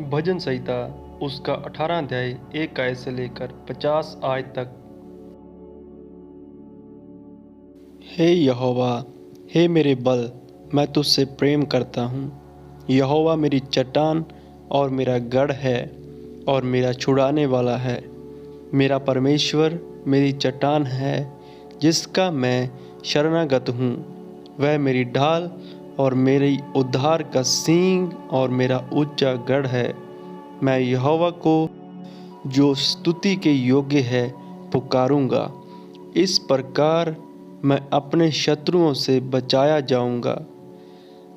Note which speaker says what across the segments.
Speaker 1: भजन संहिता उसका 18 अध्याय 1 आयत से लेकर 50 आयत तक। हे यहोवा, हे मेरे बल, मैं तुझसे प्रेम करता हूँ। यहोवा मेरी चट्टान और मेरा गढ़ है और मेरा छुड़ाने वाला है। मेरा परमेश्वर मेरी चट्टान है जिसका मैं शरणागत हूँ। वह मेरी ढाल और मेरी उद्धार का सींग और मेरा ऊंचा गढ़ है। मैं यहोवा को जो स्तुति के योग्य है पुकारूंगा। इस प्रकार मैं अपने शत्रुओं से बचाया जाऊंगा।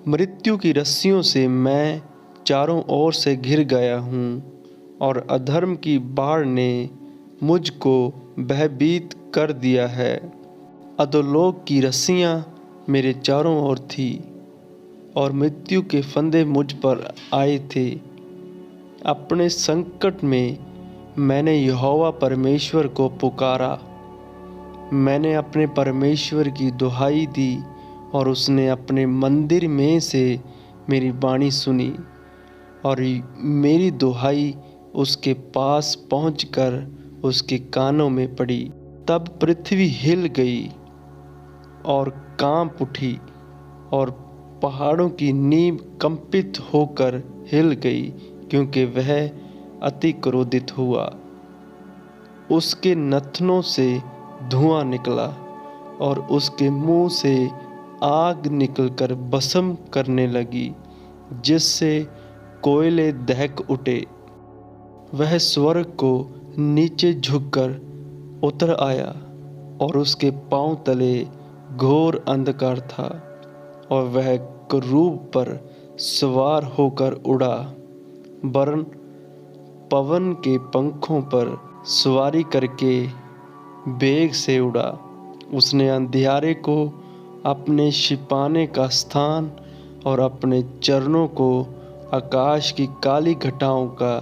Speaker 1: मृत्यु की रस्सियों से मैं चारों ओर से घिर गया हूँ और अधर्म की बाढ़ ने मुझको भयभीत कर दिया है। अधोलोक की रस्सियाँ मेरे चारों ओर थी और मृत्यु के फंदे मुझ पर आए थे। अपने संकट में मैंने यहोवा परमेश्वर को पुकारा। मैंने अपने परमेश्वर की दुहाई दी और उसने अपने मंदिर में से मेरी वाणी सुनी और मेरी दुहाई उसके पास पहुंचकर उसके कानों में पड़ी। तब पृथ्वी हिल गई और कांप उठी और पहाड़ों की नींव कंपित होकर हिल गई, क्योंकि वह अति क्रोधित हुआ। उसके नथनों से धुआं निकला और उसके मुंह से आग निकलकर भस्म करने लगी, जिससे कोयले दहक उठे। वह स्वर्ग को नीचे झुककर उतर आया और उसके पांव तले घोर अंधकार था और वह करूब पर सवार होकर उड़ा, वरन पवन के पंखों पर सवारी करके वेग से उड़ा। उसने अंधियारे को अपने छिपाने का स्थान और अपने चरणों को आकाश की काली घटाओं का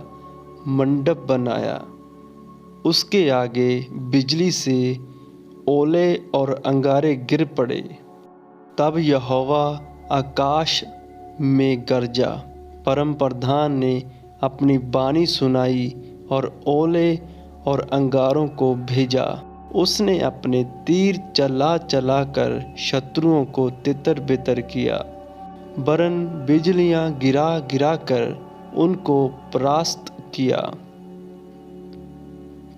Speaker 1: मंडप बनाया। उसके आगे बिजली से ओले और अंगारे गिर पड़े। तब यहोवा आकाश में गरजा। परम प्रधान ने अपनी वाणी सुनाई और ओले और अंगारों को भेजा। उसने अपने तीर चला चला कर शत्रुओं को तितर बितर किया, वरन बिजलियां गिरा गिरा कर उनको परास्त किया।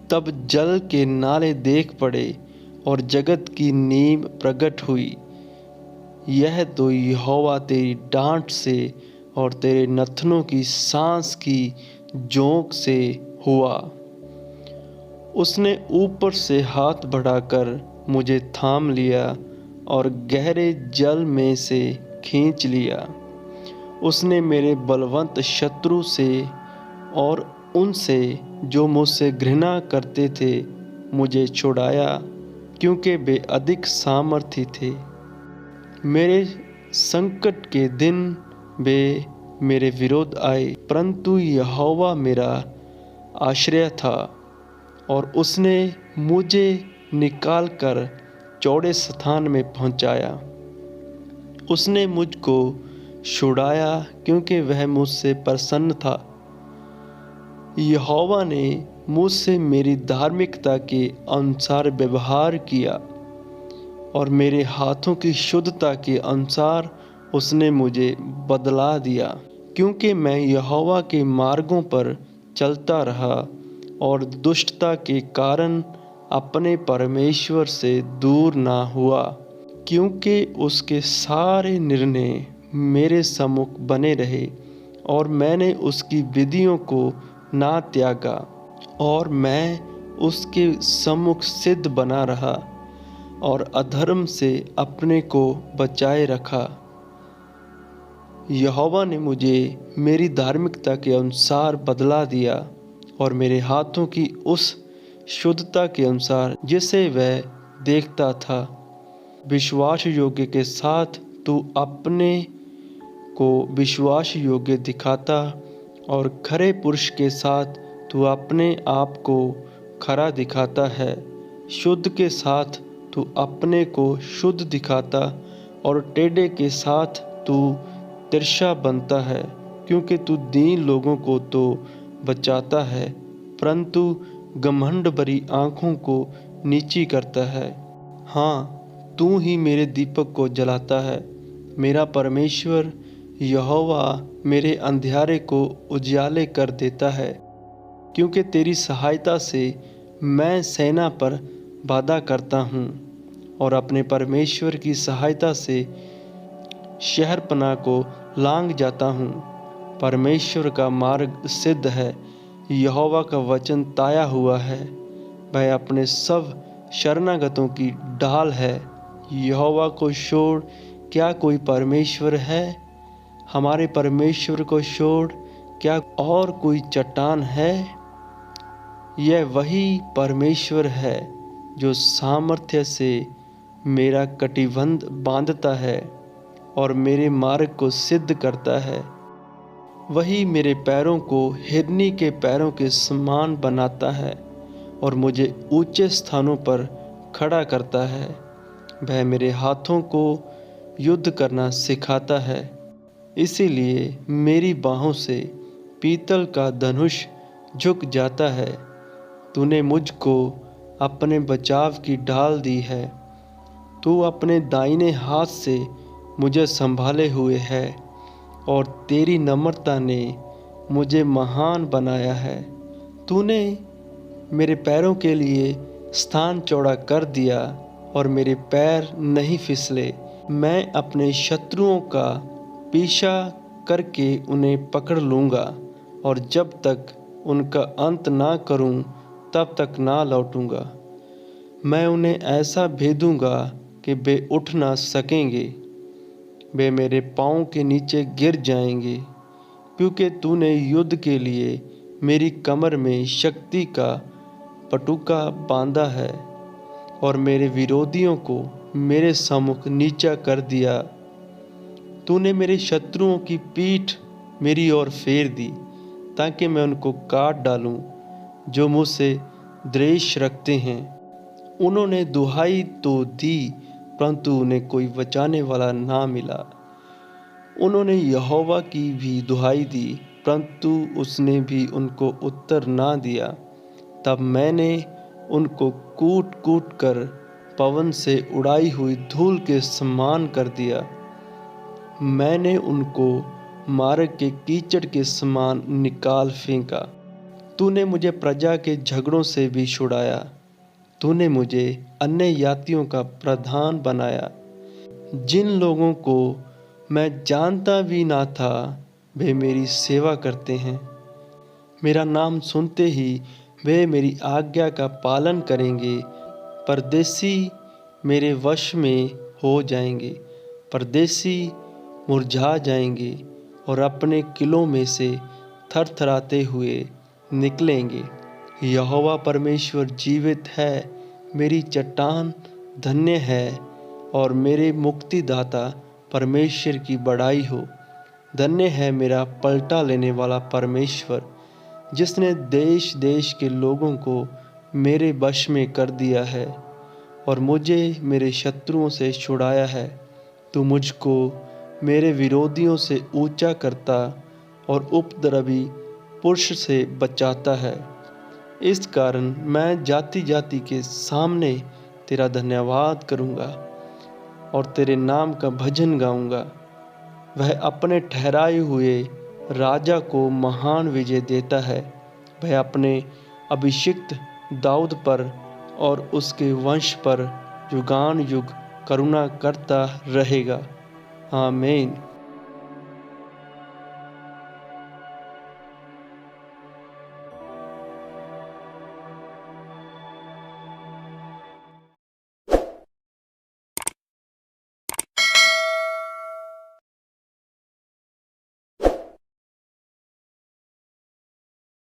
Speaker 1: तब जल के नाले देख पड़े और जगत की नींव प्रकट हुई। यह तो यहोवा तेरी डांट से और तेरे नथनों की सांस की झोंक से हुआ। उसने ऊपर से हाथ बढ़ाकर मुझे थाम लिया और गहरे जल में से खींच लिया। उसने मेरे बलवंत शत्रु से और उनसे जो मुझसे घृणा करते थे मुझे छुड़ाया, क्योंकि वे अधिक सामर्थी थे। मेरे संकट के दिन वे मेरे विरोध आए, परंतु यहोवा मेरा आश्रय था और उसने मुझे निकालकर चौड़े स्थान में पहुंचाया। उसने मुझको छुड़ाया, क्योंकि वह मुझसे प्रसन्न था। यहोवा ने मुझसे मेरी धार्मिकता के अनुसार व्यवहार किया और मेरे हाथों की शुद्धता के अनुसार उसने मुझे बदला दिया, क्योंकि मैं यहोवा के मार्गों पर चलता रहा और दुष्टता के कारण अपने परमेश्वर से दूर ना हुआ। क्योंकि उसके सारे निर्णय मेरे सम्मुख बने रहे और मैंने उसकी विधियों को ना त्यागा और मैं उसके सम्मुख सिद्ध बना रहा और अधर्म से अपने को बचाए रखा। यहोवा ने मुझे मेरी धार्मिकता के अनुसार बदला दिया और मेरे हाथों की उस शुद्धता के अनुसार जिसे वह देखता था। विश्वास योग्य के साथ तू अपने को विश्वास योग्य दिखाता और खरे पुरुष के साथ तू अपने आप को खरा दिखाता है। शुद्ध के साथ तू अपने को शुद्ध दिखाता और टेढ़े के साथ तू तिरछा बनता है, क्योंकि तू दीन लोगों को तो बचाता है, परंतु घमंड भरी आँखों को नीची करता है। हाँ, तू ही मेरे दीपक को जलाता है। मेरा परमेश्वर यहोवा मेरे अंधियारे को उजियाले कर देता है। क्योंकि तेरी सहायता से मैं सेना पर वादा करता हूँ और अपने परमेश्वर की सहायता से शहरपनाह को लांघ जाता हूँ। परमेश्वर का मार्ग सिद्ध है, यहोवा का वचन ताया हुआ है। वह अपने सब शरणागतों की ढाल है। यहोवा को छोड़ क्या कोई परमेश्वर है? हमारे परमेश्वर को छोड़ क्या और कोई चट्टान है? यह वही परमेश्वर है जो सामर्थ्य से मेरा कटिबंध बांधता है और मेरे मार्ग को सिद्ध करता है। वही मेरे पैरों को हिरनी के पैरों के समान बनाता है और मुझे ऊंचे स्थानों पर खड़ा करता है। वह मेरे हाथों को युद्ध करना सिखाता है, इसीलिए मेरी बाहों से पीतल का धनुष झुक जाता है। तूने मुझको अपने बचाव की ढाल दी है। तू अपने दाहिने हाथ से मुझे संभाले हुए है और तेरी नम्रता ने मुझे महान बनाया है। तूने मेरे पैरों के लिए स्थान चौड़ा कर दिया और मेरे पैर नहीं फिसले। मैं अपने शत्रुओं का पीछा करके उन्हें पकड़ लूँगा और जब तक उनका अंत ना करूँ तब तक ना लौटूँगा। मैं उन्हें ऐसा भेदूँगा कि वे उठ ना सकेंगे। वे मेरे पाँव के नीचे गिर जाएंगे, क्योंकि तूने युद्ध के लिए मेरी कमर में शक्ति का पटुका बांधा है और मेरे विरोधियों को मेरे सम्मुख नीचा कर दिया। तूने मेरे शत्रुओं की पीठ मेरी ओर फेर दी, ताकि मैं उनको काट डालूं जो मुझसे द्वेष रखते हैं। उन्होंने दुहाई तो दी, परंतु उन्हें कोई बचाने वाला ना मिला। उन्होंने यहोवा की भी दुहाई दी, परंतु उसने भी उनको उत्तर ना दिया। तब मैंने उनको कूट कूट कर पवन से उड़ाई हुई धूल के समान कर दिया। मैंने उनको मार्ग के कीचड़ के समान निकाल फेंका। तूने मुझे प्रजा के झगड़ों से भी छुड़ाया। तूने मुझे अन्य यातियों का प्रधान बनाया। जिन लोगों को मैं जानता भी ना था, वे मेरी सेवा करते हैं। मेरा नाम सुनते ही वे मेरी आज्ञा का पालन करेंगे। परदेसी मेरे वश में हो जाएंगे। परदेसी मुरझा जाएंगे और अपने किलों में से थरथराते हुए निकलेंगे। यहोवा परमेश्वर जीवित है, मेरी चट्टान धन्य है और मेरे मुक्तिदाता परमेश्वर की बड़ाई हो। धन्य है मेरा पलटा लेने वाला परमेश्वर, जिसने देश देश के लोगों को मेरे वश में कर दिया है और मुझे मेरे शत्रुओं से छुड़ाया है। तू मुझको मेरे विरोधियों से ऊंचा करता और उपद्रवी पुरुष से बचाता है। इस कारण मैं जाति जाति के सामने तेरा धन्यवाद करूँगा और तेरे नाम का भजन गाऊँगा। वह अपने ठहराए हुए राजा को महान विजय देता है। वह अपने अभिषिक्त दाऊद पर और उसके वंश पर युगान युग करुणा करता रहेगा। आमीन।